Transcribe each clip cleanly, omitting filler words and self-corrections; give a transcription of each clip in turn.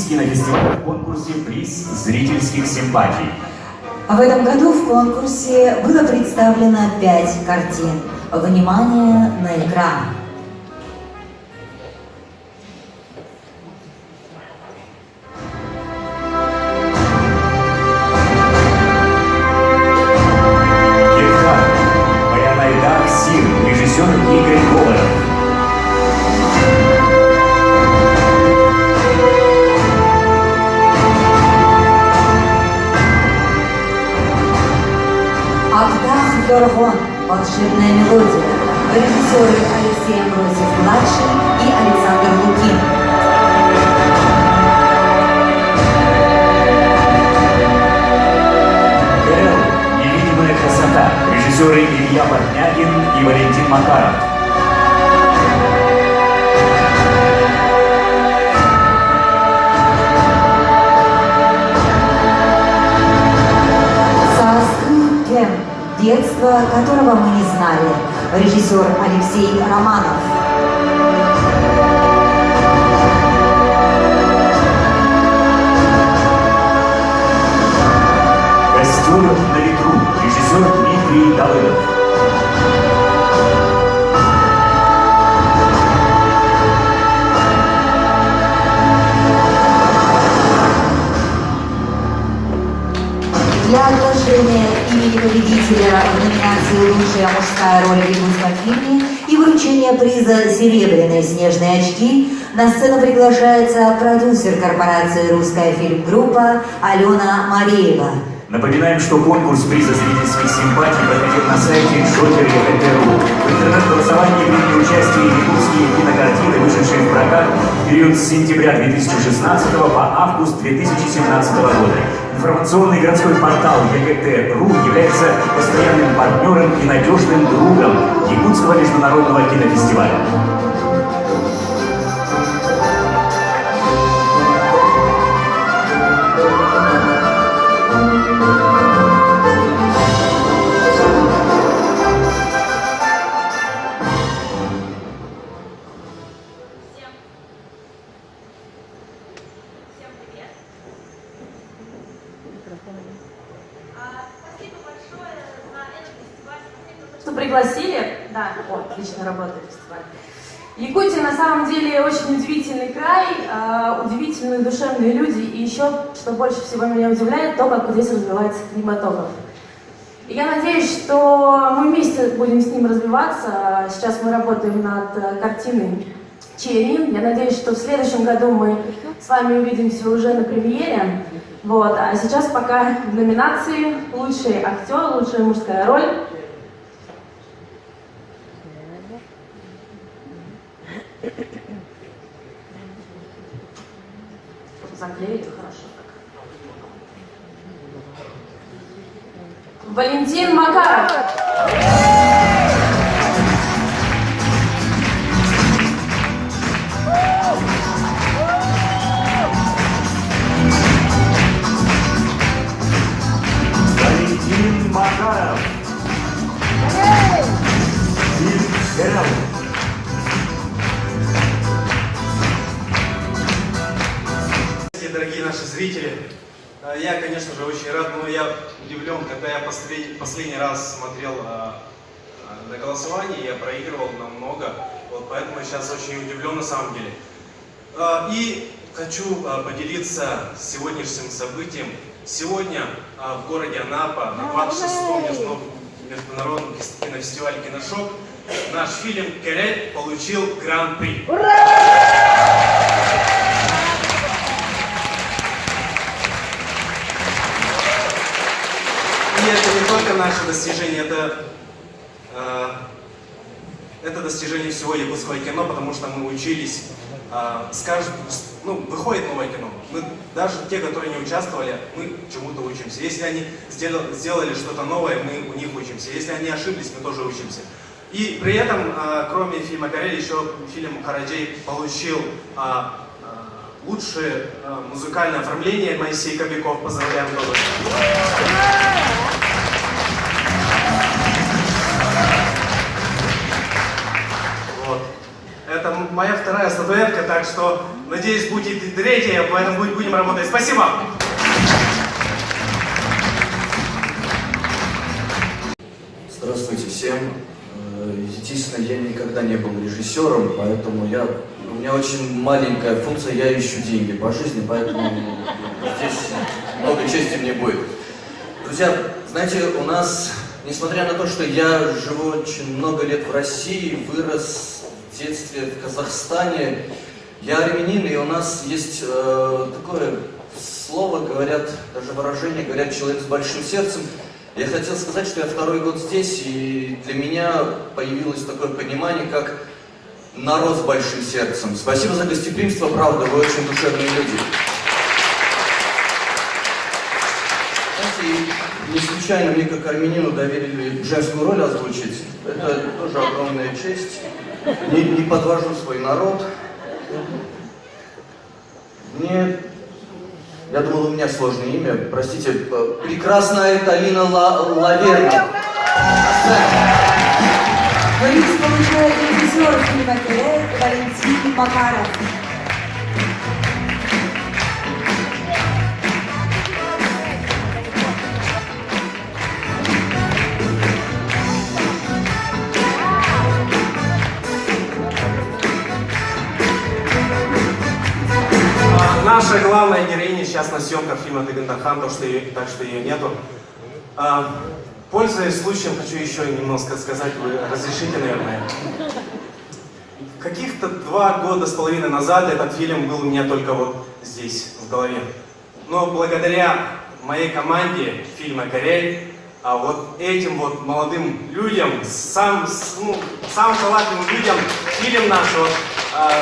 кинофестиваля в конкурсе «Приз зрительских симпатий». В этом году в конкурсе было представлено 5 картин. Внимание на экран. Режиссер Игорь Говоров. Агдах Доргон. Волшебная мелодия. Режиссеры Алексей Амбросев-младший и Александр Лукин. Эрл. Невидимая красота. Режиссеры Илья Бортнягин и Валентин Макаров. Детство, которого мы не знали. Режиссер Алексей Романов. Костер на ветру. Режиссер Дмитрий Давыдов. Для оглашения имени победителя в номинации «Лучшая мужская роль в якутском фильме» и вручения приза «Серебряные снежные очки» на сцену приглашается продюсер корпорации «Русская фильм-группа» Алена Мареева. Напоминаем, что конкурс приза зрительских симпатий проходил на сайте Joker.ru. В интернет-голосовании приняли участие якутские кинокартины, вышедшие в прокат в период с сентября 2016 по август 2017 года. Информационный городской портал ЕГТ.ру является постоянным партнером и надежным другом Якутского международного кинофестиваля. Что пригласили. Да, отлично работает фестиваль. Якутия на самом деле очень удивительный край, удивительные душевные люди, и еще, что больше всего меня удивляет, то, как здесь развивается кинематограф. И я надеюсь, что мы вместе будем с ним развиваться. Сейчас мы работаем над картиной «Черри». Я надеюсь, что в следующем году мы с вами увидимся уже на премьере. Вот. А сейчас пока в номинации «Лучший актер», «Лучшая мужская роль». Заклеить хорошо так. Валентин Макаров. Валентин Макаров. Фильм «Эрл». Дорогие наши зрители, я, конечно же, очень рад, но я удивлен, когда я последний раз смотрел на голосование, я проигрывал намного, вот, поэтому я сейчас очень удивлен на самом деле. И хочу поделиться сегодняшним событием. Сегодня в городе Анапа на 26-м международном кинофестивале «Киношок» наш фильм «Керель» получил гран-при. И это не только наше достижение, это достижение всего якутского кино, потому что мы учились, выходит новое кино. Мы, даже те, которые не участвовали, мы чему-то учимся. Если они сделали что-то новое, мы у них учимся. Если они ошиблись, мы тоже учимся. И при этом, кроме фильма «Керель», еще фильм «Караджей» получил лучшее музыкальное оформление. Моисей Кобяков, поздравляем тоже. Вот. Это моя вторая статуэтка, так что, надеюсь, будет и третья, поэтому будем работать. Спасибо! Здравствуйте всем. Естественно, я никогда не был режиссером, поэтому у меня очень маленькая функция, я ищу деньги по жизни, поэтому здесь много чести мне будет. Друзья, знаете, у нас, несмотря на то, что я живу очень много лет в России, вырос в детстве в Казахстане, я армянин, и у нас есть такое слово, говорят, даже выражение, говорят, человек с большим сердцем. Я хотел сказать, что я второй год здесь, и для меня появилось такое понимание, как народ с большим сердцем. Спасибо за гостеприимство, правда, вы очень душевные люди. Знаете, не случайно мне, как армянину, доверили женскую роль озвучить. Это тоже огромная честь. Не подвожу свой народ. Я думал, у меня сложное имя, простите, прекрасная Талина Лаверна. Приз получает режиссер фильма «Терет» Валентин Макаров. Наша главная героиня сейчас на съемках фильма «Дагандархан», так что ее нету. Пользуясь случаем, хочу еще немножко сказать, вы разрешите, наверное. Каких-то 2,5 года назад этот фильм был у меня только вот здесь, в голове. Но благодаря моей команде фильма «Корей», вот этим вот молодым людям, самым талантливым людям, фильм наш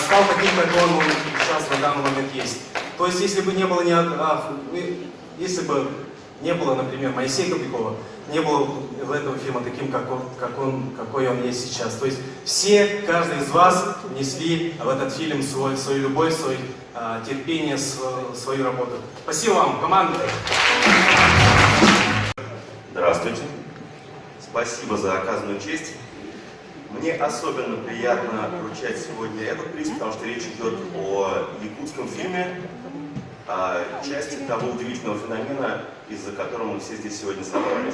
стал таким, как он сейчас на данный момент есть. То есть, если бы не было, например, Моисея Кобякова, не было в этого фильма таким, какой он есть сейчас. То есть, каждый из вас внесли в этот фильм свою любовь, свое терпение, свою работу. Спасибо вам, команда! Здравствуйте. Спасибо за оказанную честь. Мне особенно приятно вручать сегодня этот приз, потому что речь идет о якутском фильме, о части того удивительного феномена, из-за которого мы все здесь сегодня собрались.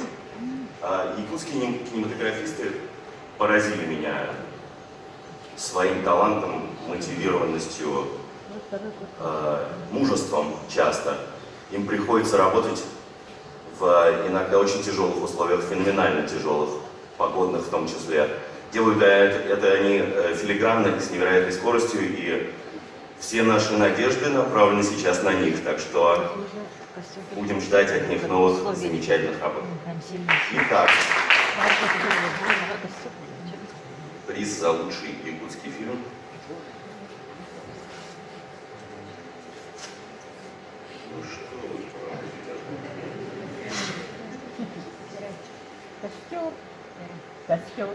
Якутские кинематографисты поразили меня своим талантом, мотивированностью, мужеством часто. Им приходится работать в иногда очень тяжелых условиях, феноменально тяжелых, погодных в том числе. Делают это они филигранно и с невероятной скоростью, и все наши надежды направлены сейчас на них, так что будем ждать от них новых замечательных работ. Итак, приз за лучший якутский фильм. Ну что вы,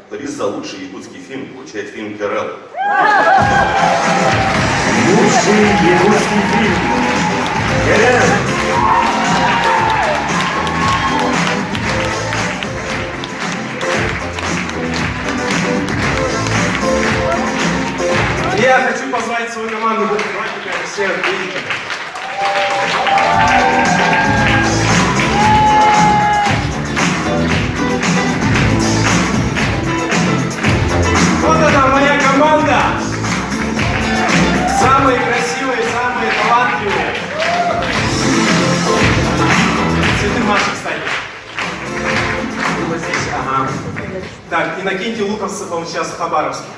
приз за лучший якутский фильм получает фильм «Кэрэл». Лучший якутский фильм. «Терет». Я хочу позвать свою команду, давайте все видите. Вот это моя команда! Самые красивые, самые талантливые. Цветы Маши, кстати. Вот здесь, ага. Так, Иннокентий Луковцев, он сейчас в Хабаровске.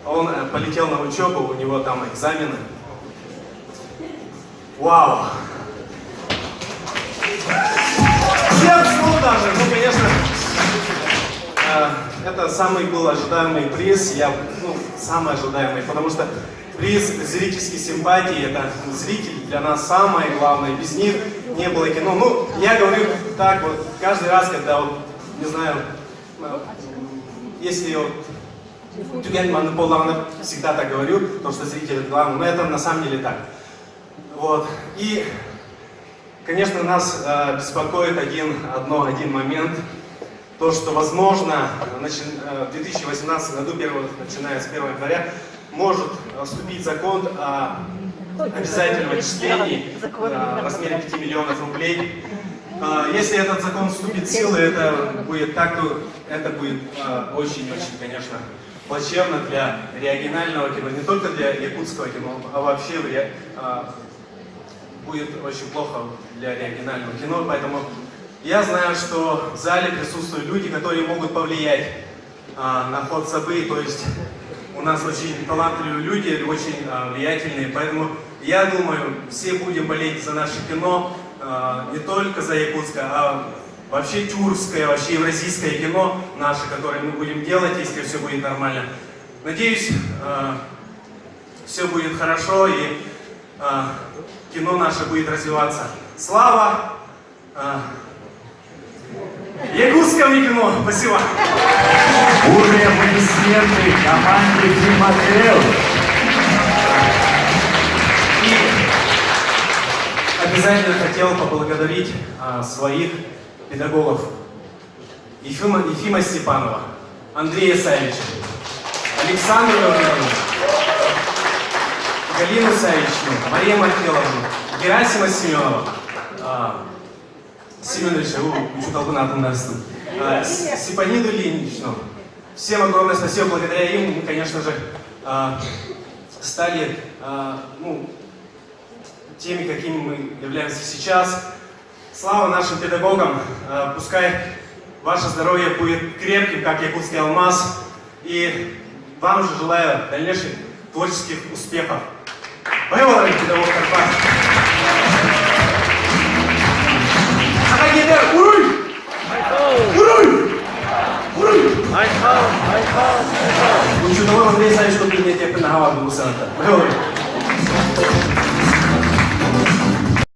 Он полетел на учебу, у него там экзамены. Вау! Нет слов даже, ну, конечно, это самый был ожидаемый приз, самый ожидаемый, потому что приз зрительской симпатии, это зритель для нас самое главное, без них не было кино. Ну, я говорю так вот, каждый раз, когда, вот, не знаю, если всегда так говорю, потому что зритель это главное, но это на самом деле так. Вот. И, конечно, нас беспокоит один момент, то, что, возможно, в 2018 году, начиная с 1 января, может вступить закон о обязательном отчислении в размере 5 миллионов рублей. Если этот закон вступит в силу, это будет очень-очень, конечно, плачевно для регионального кино, не только для якутского кино, а вообще будет очень плохо для регионального кино. Поэтому я знаю, что в зале присутствуют люди, которые могут повлиять на ход событий. То есть у нас очень талантливые люди, очень влиятельные. Поэтому я думаю, все будем болеть за наше кино, не только за якутское, а вообще тюркское, вообще евразийское кино наше, которое мы будем делать, если все будет нормально. Надеюсь, все будет хорошо и кино наше будет развиваться. Слава якутскому кино! Спасибо! Бурные аплодисменты команде «Фильмотел». Обязательно хотел поблагодарить своих педагогов. Ефима Степанова, Андрея Савича, Александру Леонидовну, Галину Савичну, Марию Маркеловну, Герасима Семенова, Семеновича, Степаниду Ильиничну. Всем огромное спасибо. Благодаря им мы, конечно же, стали теми, какими мы являемся сейчас. Слава нашим педагогам. Пускай ваше здоровье будет крепким, как якутский алмаз. И вам же желаю дальнейших творческих успехов. Моего дорогих педагогов Карпат.